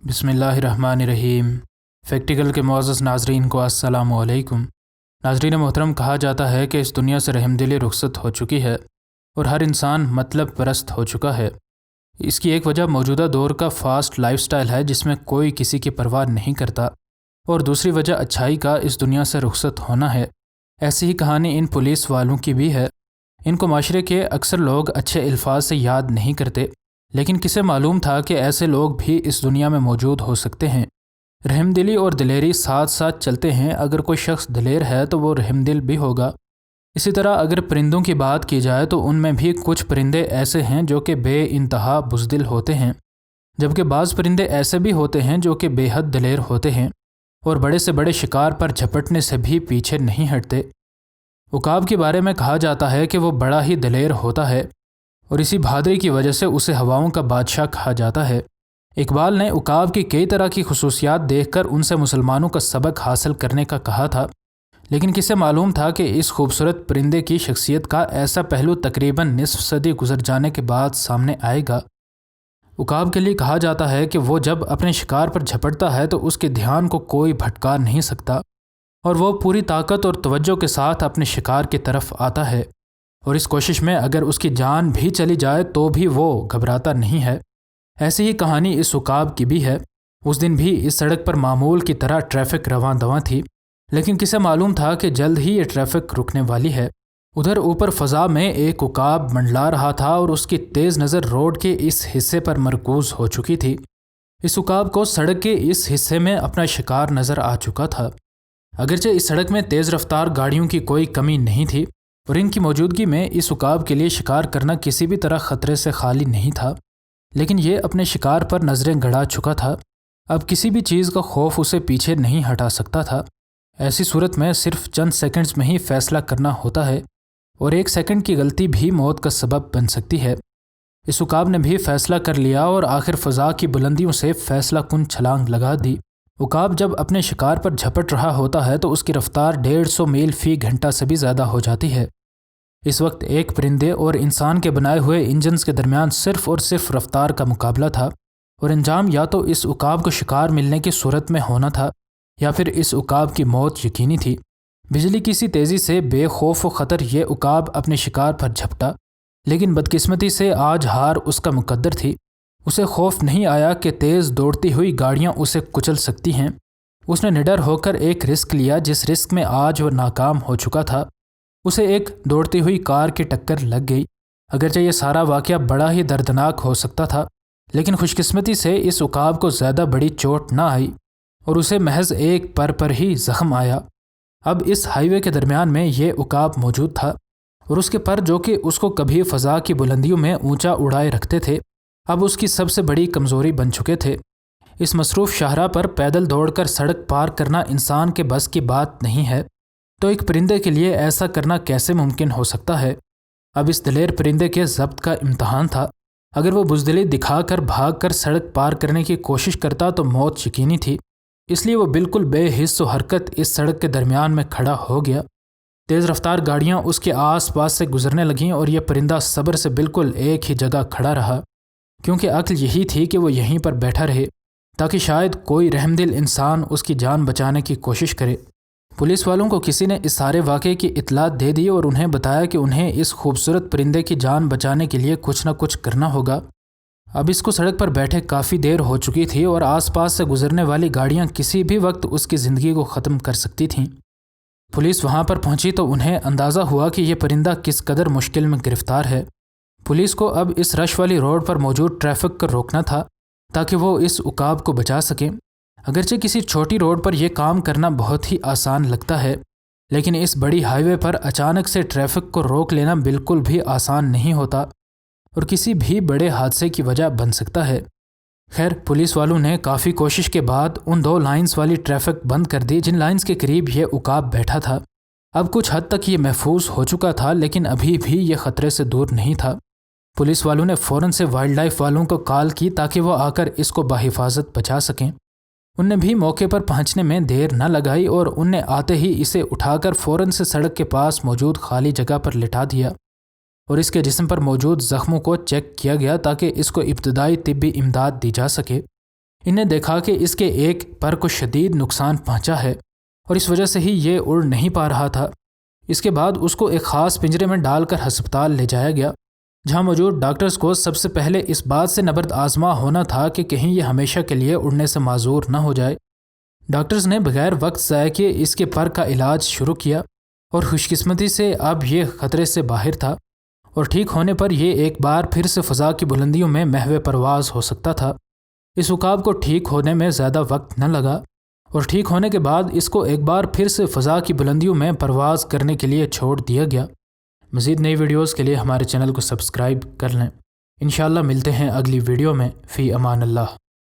بسم اللہ الرحمن الرحیم۔ فیکٹیکل کے معزز ناظرین کو السلام علیکم۔ ناظرین محترم، کہا جاتا ہے کہ اس دنیا سے رحم دلی رخصت ہو چکی ہے اور ہر انسان مطلب پرست ہو چکا ہے۔ اس کی ایک وجہ موجودہ دور کا فاسٹ لائف سٹائل ہے جس میں کوئی کسی کی پرواہ نہیں کرتا، اور دوسری وجہ اچھائی کا اس دنیا سے رخصت ہونا ہے۔ ایسی ہی کہانی ان پولیس والوں کی بھی ہے۔ ان کو معاشرے کے اکثر لوگ اچھے الفاظ سے یاد نہیں کرتے، لیکن کسے معلوم تھا کہ ایسے لوگ بھی اس دنیا میں موجود ہو سکتے ہیں۔ رحم دلی اور دلیری ساتھ ساتھ چلتے ہیں۔ اگر کوئی شخص دلیر ہے تو وہ رحم دل بھی ہوگا۔ اسی طرح اگر پرندوں کی بات کی جائے تو ان میں بھی کچھ پرندے ایسے ہیں جو کہ بے انتہا بزدل ہوتے ہیں، جبکہ بعض پرندے ایسے بھی ہوتے ہیں جو کہ بے حد دلیر ہوتے ہیں اور بڑے سے بڑے شکار پر جھپٹنے سے بھی پیچھے نہیں ہٹتے۔ عقاب کے بارے میں کہا جاتا ہے کہ وہ بڑا ہی دلیر ہوتا ہے اور اسی بہادری کی وجہ سے اسے ہواؤں کا بادشاہ کہا جاتا ہے۔ اقبال نے عقاب کی کئی طرح کی خصوصیات دیکھ کر ان سے مسلمانوں کا سبق حاصل کرنے کا کہا تھا، لیکن کسے معلوم تھا کہ اس خوبصورت پرندے کی شخصیت کا ایسا پہلو تقریباً نصف صدی گزر جانے کے بعد سامنے آئے گا۔ عقاب کے لیے کہا جاتا ہے کہ وہ جب اپنے شکار پر جھپٹتا ہے تو اس کے دھیان کو کوئی بھٹکا نہیں سکتا اور وہ پوری طاقت اور توجہ کے ساتھ اپنے شکار کی طرف آتا ہے، اور اس کوشش میں اگر اس کی جان بھی چلی جائے تو بھی وہ گھبراتا نہیں ہے۔ ایسی ہی کہانی اس عقاب کی بھی ہے۔ اس دن بھی اس سڑک پر معمول کی طرح ٹریفک رواں دواں تھی، لیکن کسے معلوم تھا کہ جلد ہی یہ ٹریفک رکنے والی ہے۔ ادھر اوپر فضا میں ایک عقاب منڈلا رہا تھا اور اس کی تیز نظر روڈ کے اس حصے پر مرکوز ہو چکی تھی۔ اس عقاب کو سڑک کے اس حصے میں اپنا شکار نظر آ چکا تھا۔ اگرچہ اس سڑک میں تیز رفتار گاڑیوں کی کوئی کمی نہیں تھی اور ان کی موجودگی میں اس عقاب کے لیے شکار کرنا کسی بھی طرح خطرے سے خالی نہیں تھا، لیکن یہ اپنے شکار پر نظریں گڑا چکا تھا۔ اب کسی بھی چیز کا خوف اسے پیچھے نہیں ہٹا سکتا تھا۔ ایسی صورت میں صرف چند سیکنڈز میں ہی فیصلہ کرنا ہوتا ہے، اور ایک سیکنڈ کی غلطی بھی موت کا سبب بن سکتی ہے۔ اس عقاب نے بھی فیصلہ کر لیا اور آخر فضا کی بلندیوں سے فیصلہ کن چھلانگ لگا دی۔ عقاب جب اپنے شکار پر جھپٹ رہا ہوتا ہے تو اس کی رفتار 150 میل فی گھنٹہ سے بھی زیادہ ہو جاتی ہے۔ اس وقت ایک پرندے اور انسان کے بنائے ہوئے انجنز کے درمیان صرف اور صرف رفتار کا مقابلہ تھا، اور انجام یا تو اس عقاب کو شکار ملنے کی صورت میں ہونا تھا یا پھر اس عقاب کی موت یقینی تھی۔ بجلی کی سی تیزی سے بے خوف و خطر یہ عقاب اپنے شکار پر جھپٹا، لیکن بدقسمتی سے آج ہار اس کا مقدر تھی۔ اسے خوف نہیں آیا کہ تیز دوڑتی ہوئی گاڑیاں اسے کچل سکتی ہیں۔ اس نے نڈر ہو کر ایک رسک لیا جس رسک میں آج وہ ناکام ہو چکا تھا۔ اسے ایک دوڑتی ہوئی کار کی ٹکر لگ گئی۔ اگرچہ یہ سارا واقعہ بڑا ہی دردناک ہو سکتا تھا، لیکن خوش قسمتی سے اس عقاب کو زیادہ بڑی چوٹ نہ آئی اور اسے محض ایک پر ہی زخم آیا۔ اب اس ہائی وے کے درمیان میں یہ عقاب موجود تھا، اور اس کے پر جو کہ اس کو کبھی فضا کی بلندیوں میں اونچا اڑائے رکھتے تھے، اب اس کی سب سے بڑی کمزوری بن چکے تھے۔ اس مصروف شاہراہ پر پیدل دوڑ کر سڑک پار کرنا انسان کے بس کی بات نہیں ہے، تو ایک پرندے کے لیے ایسا کرنا کیسے ممکن ہو سکتا ہے؟ اب اس دلیر پرندے کے ضبط کا امتحان تھا۔ اگر وہ بزدلی دکھا کر بھاگ کر سڑک پار کرنے کی کوشش کرتا تو موت یقینی تھی، اس لیے وہ بالکل بے حس و حرکت اس سڑک کے درمیان میں کھڑا ہو گیا۔ تیز رفتار گاڑیاں اس کے آس پاس سے گزرنے لگیں اور یہ پرندہ صبر سے بالکل ایک ہی جگہ کھڑا رہا، کیونکہ عقل یہی تھی کہ وہ یہیں پر بیٹھا رہے تاکہ شاید کوئی رحم دل انسان اس کی جان بچانے کی کوشش کرے۔ پولیس والوں کو کسی نے اس سارے واقعے کی اطلاع دے دی اور انہیں بتایا کہ انہیں اس خوبصورت پرندے کی جان بچانے کے لیے کچھ نہ کچھ کرنا ہوگا۔ اب اس کو سڑک پر بیٹھے کافی دیر ہو چکی تھی اور آس پاس سے گزرنے والی گاڑیاں کسی بھی وقت اس کی زندگی کو ختم کر سکتی تھیں۔ پولیس وہاں پر پہنچی تو انہیں اندازہ ہوا کہ یہ پرندہ کس قدر مشکل میں گرفتار ہے۔ پولیس کو اب اس رش والی روڈ پر موجود ٹریفک کو روکنا تھا تاکہ وہ اس عقاب کو بچا سکیں۔ اگرچہ کسی چھوٹی روڈ پر یہ کام کرنا بہت ہی آسان لگتا ہے، لیکن اس بڑی ہائی وے پر اچانک سے ٹریفک کو روک لینا بالکل بھی آسان نہیں ہوتا اور کسی بھی بڑے حادثے کی وجہ بن سکتا ہے۔ خیر، پولیس والوں نے کافی کوشش کے بعد ان 2 لائنز والی ٹریفک بند کر دی جن لائنز کے قریب یہ عقاب بیٹھا تھا۔ اب کچھ حد تک یہ محفوظ ہو چکا تھا، لیکن ابھی بھی یہ خطرے سے دور نہیں تھا۔ پولیس والوں نے فوراً سے وائلڈ لائف والوں کو کال کی تاکہ وہ آ کر اس کو بحفاظت بچا سکیں۔ ان نے بھی موقع پر پہنچنے میں دیر نہ لگائی اور ان نے آتے ہی اسے اٹھا کر فوراً سے سڑک کے پاس موجود خالی جگہ پر لٹا دیا اور اس کے جسم پر موجود زخموں کو چیک کیا گیا تاکہ اس کو ابتدائی طبی امداد دی جا سکے۔ انہیں دیکھا کہ اس کے ایک پر کو شدید نقصان پہنچا ہے اور اس وجہ سے ہی یہ اڑ نہیں پا رہا تھا۔ اس کے بعد اس کو ایک خاص پنجرے میں ڈال کر ہسپتال لے جایا گیا، جہاں موجود ڈاکٹرز کو سب سے پہلے اس بات سے نبرد آزما ہونا تھا کہ کہیں یہ ہمیشہ کے لیے اڑنے سے معذور نہ ہو جائے۔ ڈاکٹرز نے بغیر وقت ضائع کیے اس کے پر کا علاج شروع کیا اور خوش قسمتی سے اب یہ خطرے سے باہر تھا اور ٹھیک ہونے پر یہ ایک بار پھر سے فضا کی بلندیوں میں محو پرواز ہو سکتا تھا۔ اس عقاب کو ٹھیک ہونے میں زیادہ وقت نہ لگا اور ٹھیک ہونے کے بعد اس کو ایک بار پھر سے فضا کی بلندیوں میں پرواز کرنے کے لیے چھوڑ دیا گیا۔ مزید نئی ویڈیوز کے لیے ہمارے چینل کو سبسکرائب کر لیں۔ انشاءاللہ ملتے ہیں اگلی ویڈیو میں۔ فی امان اللہ۔